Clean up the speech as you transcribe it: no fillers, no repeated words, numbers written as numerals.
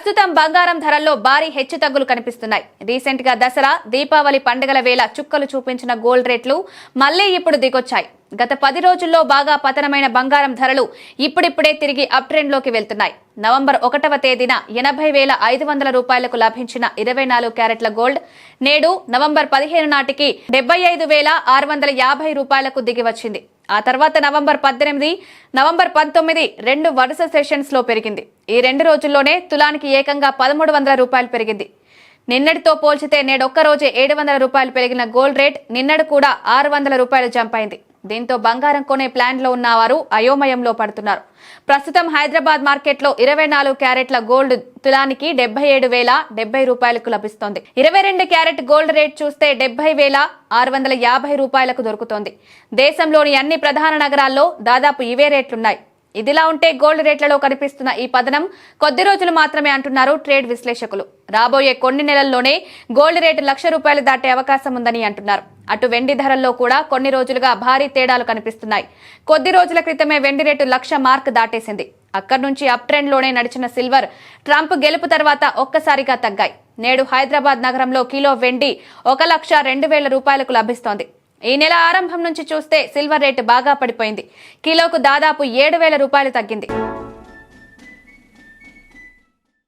ప్రస్తుతం బంగారం ధరల్లో భారీ హెచ్చుతగ్గులు కనిపిస్తున్నాయి. రీసెంట్ గా దసరా, దీపావళి పండుగల వేళ చుక్కలు చూపించిన గోల్డ్ రేట్లు మళ్లీ ఇప్పుడు దిగొచ్చాయి. గత 10 రోజుల్లో బాగా పతనమైన బంగారం ధరలు ఇప్పుడిప్పుడే తిరిగి అప్ ట్రెండ్ లోకి వెళ్తున్నాయి. నవంబర్ 1వ తేదీన 80,500 రూపాయలకు లభించిన 24 క్యారెట్ల గోల్డ్ నేడు నవంబర్ 15 నాటికి 75,650 రూపాయలకు దిగి వచ్చింది. ఆ తర్వాత నవంబర్ 18, నవంబర్ 19 రెండు వరుస సెషన్స్ లో పెరిగింది. ఈ 2 రోజుల్లోనే తులానికి ఏకంగా 1,300 రూపాయలు పెరిగింది. నిన్నటితో పోల్చితే నేడొక్క రోజే 700 రూపాయలు పెరిగిన గోల్డ్ రేట్ నిన్నడు కూడా 600 రూపాయలు జంప్ అయింది. దీంతో బంగారం కొనే ప్లాన్ లో ఉన్నవారు అయోమయంలో పడుతున్నారు. ప్రస్తుతం హైదరాబాద్ మార్కెట్లో 24 క్యారెట్ల గోల్డ్ తులానికి 77,070 రూపాయలకు లభిస్తోంది. 22 క్యారెట్ గోల్డ్ రేట్ చూస్తే 70,650 రూపాయలకు దొరుకుతోంది. దేశంలోని అన్ని ప్రధాన నగరాల్లో దాదాపు ఇవే రేట్లున్నాయి. ఇదిలా ఉంటే గోల్డ్ రేట్లలో కనిపిస్తున్న ఈ పతనం కొద్ది రోజులు మాత్రమే అంటున్నారు ట్రేడ్ విశ్లేషకులు. రాబోయే కొన్ని నెలల్లోనే గోల్డ్ రేటు 1,00,000 రూపాయలు దాటే అవకాశం ఉందని అంటున్నారు. అటు వెండి ధరల్లో కూడా కొన్ని రోజులుగా భారీ తేడాలు కనిపిస్తున్నాయి. కొద్ది రోజుల క్రితమే వెండి రేటు 1,00,000 మార్క్ దాటేసింది. అక్కడి నుంచి అప్ ట్రెండ్ లోనే నడిచిన సిల్వర్ ట్రంప్ గెలుపు తర్వాత ఒక్కసారిగా తగ్గాయి. నేడు హైదరాబాద్ నగరంలో కిలో వెండి 1,02,000 రూపాయలకు లభిస్తోంది. ఈ నెల ఆరంభం నుంచి చూస్తే సిల్వర్ రేటు బాగా పడిపోయింది. కిలోకు దాదాపు 7,000 రూపాయలు తగ్గింది.